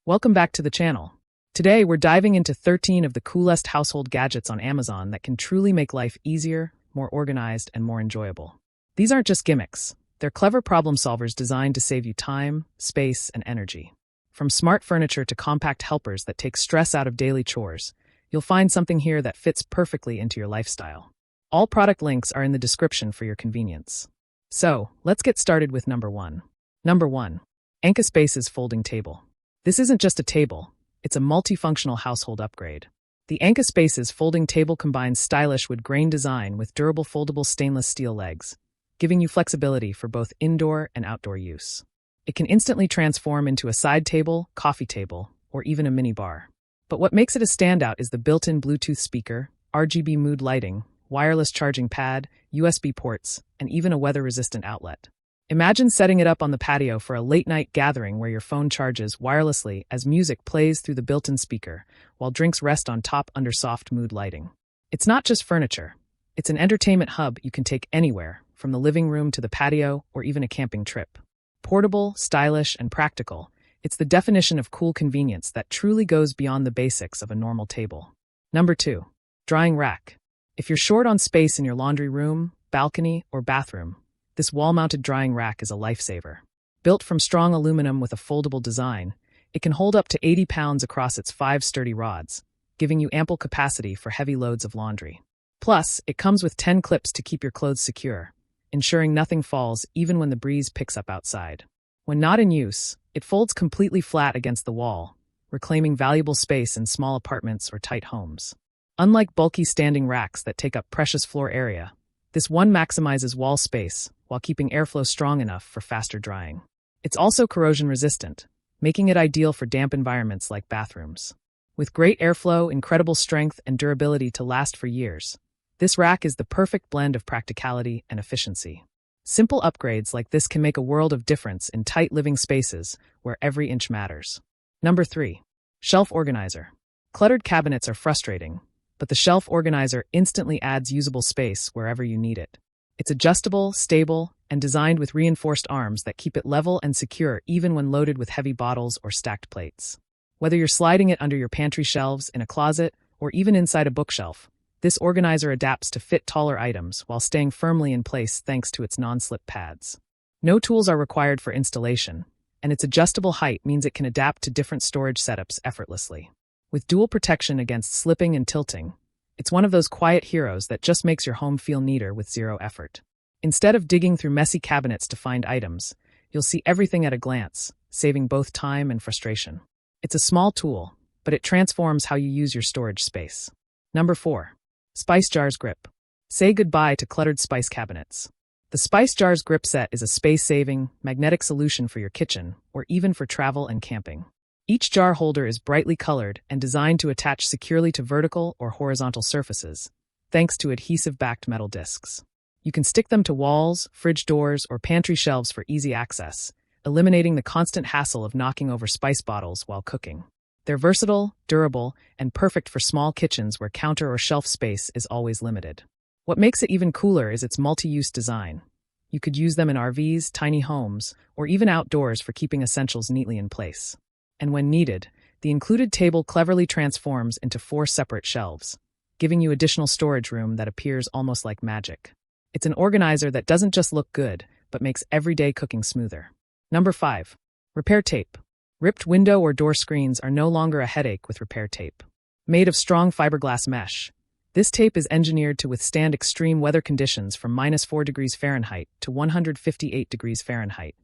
Welcome back to the channel. Today, we're diving into 13 of the coolest household gadgets on Amazon that can truly make life easier, more organized, and more enjoyable. These aren't just gimmicks. They're clever problem solvers designed to save you time, space, and energy. From smart furniture to compact helpers that take stress out of daily chores, you'll find something here that fits perfectly into your lifestyle. All product links are in the description for your convenience. So, let's get started with number 1. Number 1. Anka Space's Folding Table. This isn't just a table, it's a multifunctional household upgrade. The Anka Space's folding table combines stylish wood grain design with durable foldable stainless steel legs, giving you flexibility for both indoor and outdoor use. It can instantly transform into a side table, coffee table, or even a mini bar. But what makes it a standout is the built-in Bluetooth speaker, RGB mood lighting, wireless charging pad, USB ports, and even a weather-resistant outlet. Imagine setting it up on the patio for a late-night gathering where your phone charges wirelessly as music plays through the built-in speaker, while drinks rest on top under soft mood lighting. It's not just furniture. It's an entertainment hub you can take anywhere, from the living room to the patio or even a camping trip. Portable, stylish, and practical, it's the definition of cool convenience that truly goes beyond the basics of a normal table. Number 2. Drying Rack. If you're short on space in your laundry room, balcony, or bathroom, this wall-mounted drying rack is a lifesaver. Built from strong aluminum with a foldable design, it can hold up to 80 pounds across its 5 sturdy rods, giving you ample capacity for heavy loads of laundry. Plus, it comes with 10 clips to keep your clothes secure, ensuring nothing falls even when the breeze picks up outside. When not in use, it folds completely flat against the wall, reclaiming valuable space in small apartments or tight homes. Unlike bulky standing racks that take up precious floor area, this one maximizes wall space while keeping airflow strong enough for faster drying. It's also corrosion-resistant, making it ideal for damp environments like bathrooms. With great airflow, incredible strength, and durability to last for years, this rack is the perfect blend of practicality and efficiency. Simple upgrades like this can make a world of difference in tight living spaces where every inch matters. Number 3. Shelf Organizer. Cluttered cabinets are frustrating, but the shelf organizer instantly adds usable space wherever you need it. It's adjustable, stable, and designed with reinforced arms that keep it level and secure even when loaded with heavy bottles or stacked plates. Whether you're sliding it under your pantry shelves, in a closet, or even inside a bookshelf, this organizer adapts to fit taller items while staying firmly in place thanks to its non-slip pads. No tools are required for installation, and its adjustable height means it can adapt to different storage setups effortlessly. With dual protection against slipping and tilting, it's one of those quiet heroes that just makes your home feel neater with zero effort. Instead of digging through messy cabinets to find items, you'll see everything at a glance, saving both time and frustration. It's a small tool, but it transforms how you use your storage space. Number 4. Spice Jars Grip. Say goodbye to cluttered spice cabinets. The Spice Jars Grip Set is a space-saving, magnetic solution for your kitchen, or even for travel and camping. Each jar holder is brightly colored and designed to attach securely to vertical or horizontal surfaces, thanks to adhesive-backed metal discs. You can stick them to walls, fridge doors, or pantry shelves for easy access, eliminating the constant hassle of knocking over spice bottles while cooking. They're versatile, durable, and perfect for small kitchens where counter or shelf space is always limited. What makes it even cooler is its multi-use design. You could use them in RVs, tiny homes, or even outdoors for keeping essentials neatly in place. And when needed, the included table cleverly transforms into 4 separate shelves, giving you additional storage room that appears almost like magic. It's an organizer that doesn't just look good, but makes everyday cooking smoother. Number 5. Repair Tape. Ripped window or door screens are no longer a headache with repair tape. Made of strong fiberglass mesh, this tape is engineered to withstand extreme weather conditions from -4 degrees Fahrenheit to 158 degrees Fahrenheit,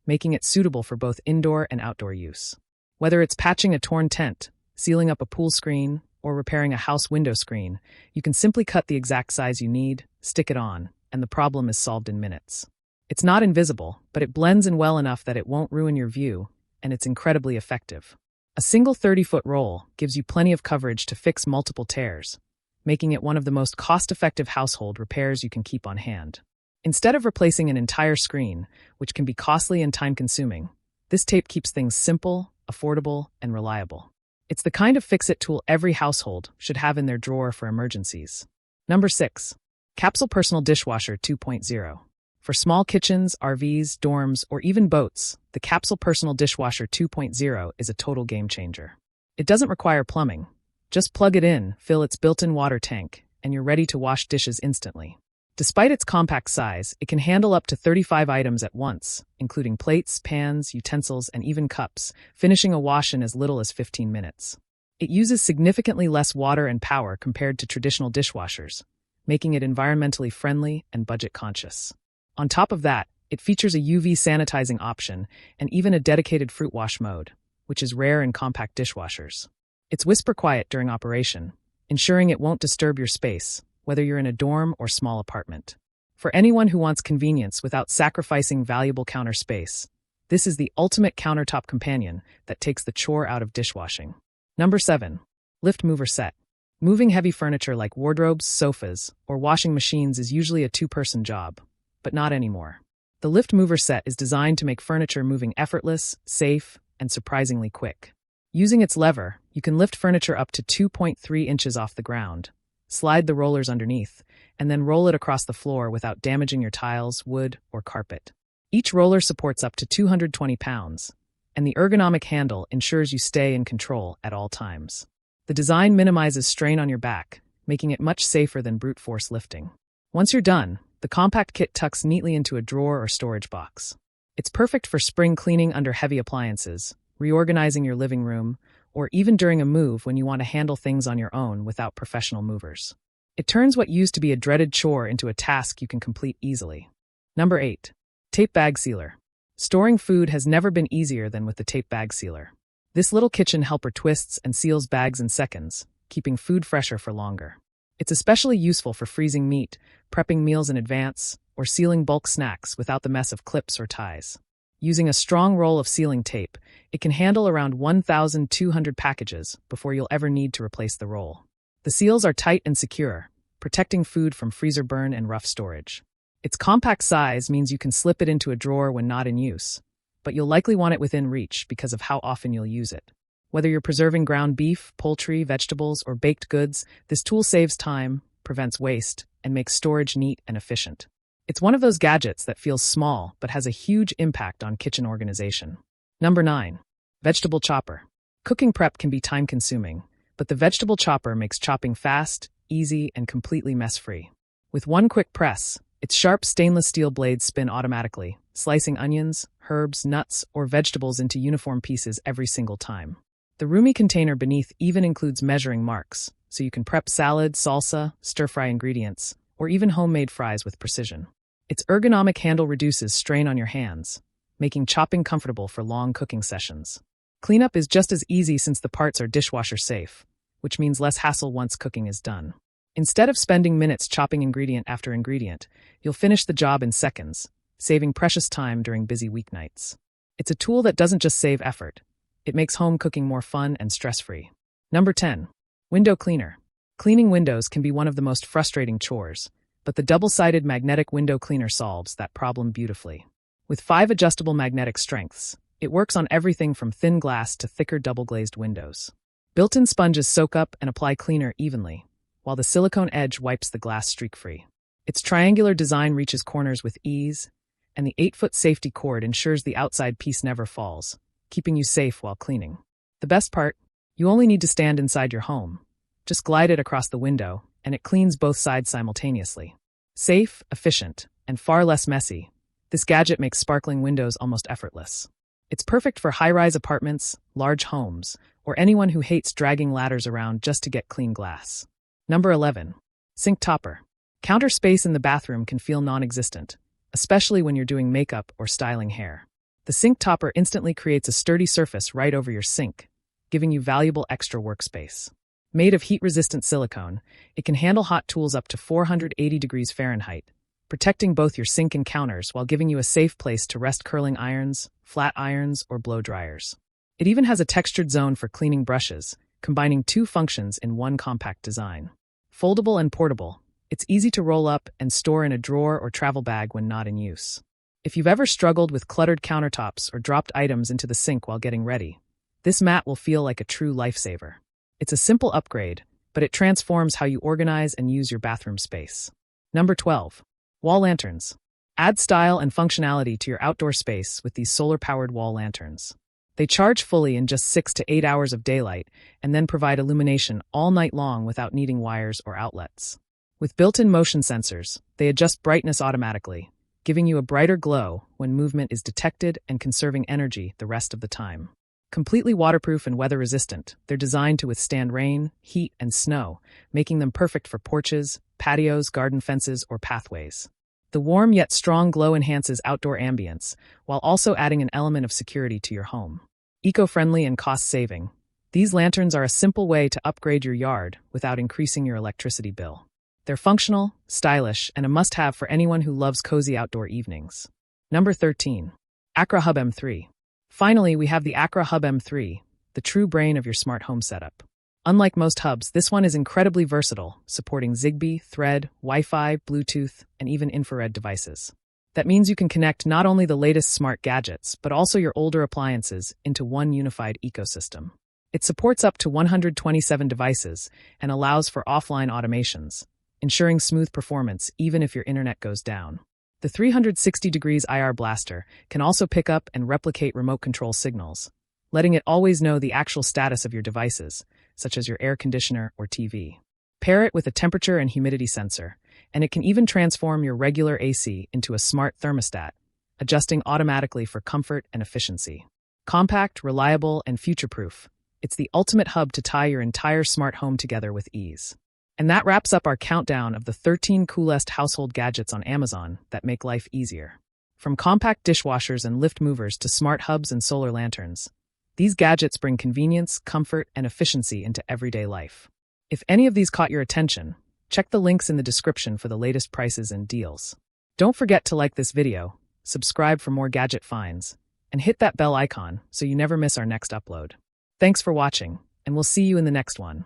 making it suitable for both indoor and outdoor use. Whether it's patching a torn tent, sealing up a pool screen, or repairing a house window screen, you can simply cut the exact size you need, stick it on, and the problem is solved in minutes. It's not invisible, but it blends in well enough that it won't ruin your view, and it's incredibly effective. A single 30-foot roll gives you plenty of coverage to fix multiple tears, making it one of the most cost-effective household repairs you can keep on hand. Instead of replacing an entire screen, which can be costly and time-consuming, this tape keeps things simple, affordable, and reliable. It's the kind of fix-it tool every household should have in their drawer for emergencies. Number 6. Capsule Personal Dishwasher 2.0. For small kitchens, RVs, dorms, or even boats, the Capsule Personal Dishwasher 2.0 is a total game changer. It doesn't require plumbing. Just plug it in, fill its built-in water tank, and you're ready to wash dishes instantly. Despite its compact size, it can handle up to 35 items at once, including plates, pans, utensils, and even cups, finishing a wash in as little as 15 minutes. It uses significantly less water and power compared to traditional dishwashers, making it environmentally friendly and budget-conscious. On top of that, it features a UV sanitizing option and even a dedicated fruit wash mode, which is rare in compact dishwashers. It's whisper quiet during operation, ensuring it won't disturb your space, whether you're in a dorm or small apartment. For anyone who wants convenience without sacrificing valuable counter space, this is the ultimate countertop companion that takes the chore out of dishwashing. Number 7. Lift Mover Set. Moving heavy furniture like wardrobes, sofas, or washing machines is usually a two-person job, but not anymore. The Lift Mover Set is designed to make furniture moving effortless, safe, and surprisingly quick. Using its lever, you can lift furniture up to 2.3 inches off the ground, slide the rollers underneath, and then roll it across the floor without damaging your tiles, wood, or carpet. Each roller supports up to 220 pounds, and the ergonomic handle ensures you stay in control at all times. The design minimizes strain on your back, making it much safer than brute force lifting. Once you're done, the compact kit tucks neatly into a drawer or storage box. It's perfect for spring cleaning under heavy appliances, reorganizing your living room, or even during a move when you want to handle things on your own without professional movers. It turns what used to be a dreaded chore into a task you can complete easily. Number 8. Tape Bag Sealer. Storing food has never been easier than with the Tape Bag Sealer. This little kitchen helper twists and seals bags in seconds, keeping food fresher for longer. It's especially useful for freezing meat, prepping meals in advance, or sealing bulk snacks without the mess of clips or ties. Using a strong roll of sealing tape, it can handle around 1,200 packages before you'll ever need to replace the roll. The seals are tight and secure, protecting food from freezer burn and rough storage. Its compact size means you can slip it into a drawer when not in use, but you'll likely want it within reach because of how often you'll use it. Whether you're preserving ground beef, poultry, vegetables, or baked goods, this tool saves time, prevents waste, and makes storage neat and efficient. It's one of those gadgets that feels small but has a huge impact on kitchen organization. Number 9. Vegetable Chopper. Cooking prep can be time-consuming, but the vegetable chopper makes chopping fast, easy, and completely mess-free. With one quick press, its sharp stainless steel blades spin automatically, slicing onions, herbs, nuts, or vegetables into uniform pieces every single time. The roomy container beneath even includes measuring marks, so you can prep salad, salsa, stir-fry ingredients, or even homemade fries with precision. Its ergonomic handle reduces strain on your hands, making chopping comfortable for long cooking sessions. Cleanup is just as easy since the parts are dishwasher safe, which means less hassle once cooking is done. Instead of spending minutes chopping ingredient after ingredient, you'll finish the job in seconds, saving precious time during busy weeknights. It's a tool that doesn't just save effort. It makes home cooking more fun and stress-free. Number 10. Window Cleaner. Cleaning windows can be one of the most frustrating chores, but the double-sided magnetic window cleaner solves that problem beautifully. With 5 adjustable magnetic strengths, it works on everything from thin glass to thicker double-glazed windows. Built-in sponges soak up and apply cleaner evenly, while the silicone edge wipes the glass streak-free. Its triangular design reaches corners with ease, and the 8-foot safety cord ensures the outside piece never falls, keeping you safe while cleaning. The best part? You only need to stand inside your home. Just glide it across the window, and it cleans both sides simultaneously. Safe, efficient, and far less messy, this gadget makes sparkling windows almost effortless. It's perfect for high-rise apartments, large homes, or anyone who hates dragging ladders around just to get clean glass. Number 11. Sink Topper. Counter space in the bathroom can feel non-existent, especially when you're doing makeup or styling hair. The sink topper instantly creates a sturdy surface right over your sink, giving you valuable extra workspace. Made of heat-resistant silicone, it can handle hot tools up to 480 degrees Fahrenheit, protecting both your sink and counters while giving you a safe place to rest curling irons, flat irons, or blow dryers. It even has a textured zone for cleaning brushes, combining 2 functions in one compact design. Foldable and portable, it's easy to roll up and store in a drawer or travel bag when not in use. If you've ever struggled with cluttered countertops or dropped items into the sink while getting ready, this mat will feel like a true lifesaver. It's a simple upgrade, but it transforms how you organize and use your bathroom space. Number 12. Wall Lanterns. Add style and functionality to your outdoor space with these solar-powered wall lanterns. They charge fully in just 6 to 8 hours of daylight and then provide illumination all night long without needing wires or outlets. With built-in motion sensors, they adjust brightness automatically, giving you a brighter glow when movement is detected and conserving energy the rest of the time. Completely waterproof and weather-resistant, they're designed to withstand rain, heat, and snow, making them perfect for porches, patios, garden fences, or pathways. The warm yet strong glow enhances outdoor ambience, while also adding an element of security to your home. Eco-friendly and cost-saving, these lanterns are a simple way to upgrade your yard without increasing your electricity bill. They're functional, stylish, and a must-have for anyone who loves cozy outdoor evenings. Number 13. Aqara Hub M3. Finally, we have the Aqara Hub M3, the true brain of your smart home setup. Unlike most hubs, this one is incredibly versatile, supporting Zigbee, Thread, Wi-Fi, Bluetooth, and even infrared devices. That means you can connect not only the latest smart gadgets, but also your older appliances into one unified ecosystem. It supports up to 127 devices and allows for offline automations, ensuring smooth performance even if your internet goes down. The 360 degrees IR blaster can also pick up and replicate remote control signals, letting it always know the actual status of your devices, such as your air conditioner or TV. Pair it with a temperature and humidity sensor, and it can even transform your regular AC into a smart thermostat, adjusting automatically for comfort and efficiency. Compact, reliable, and future-proof, it's the ultimate hub to tie your entire smart home together with ease. And that wraps up our countdown of the 13 coolest household gadgets on Amazon that make life easier. From compact dishwashers and lift movers to smart hubs and solar lanterns, these gadgets bring convenience, comfort, and efficiency into everyday life. If any of these caught your attention, check the links in the description for the latest prices and deals. Don't forget to like this video, subscribe for more gadget finds, and hit that bell icon so you never miss our next upload. Thanks for watching, and we'll see you in the next one.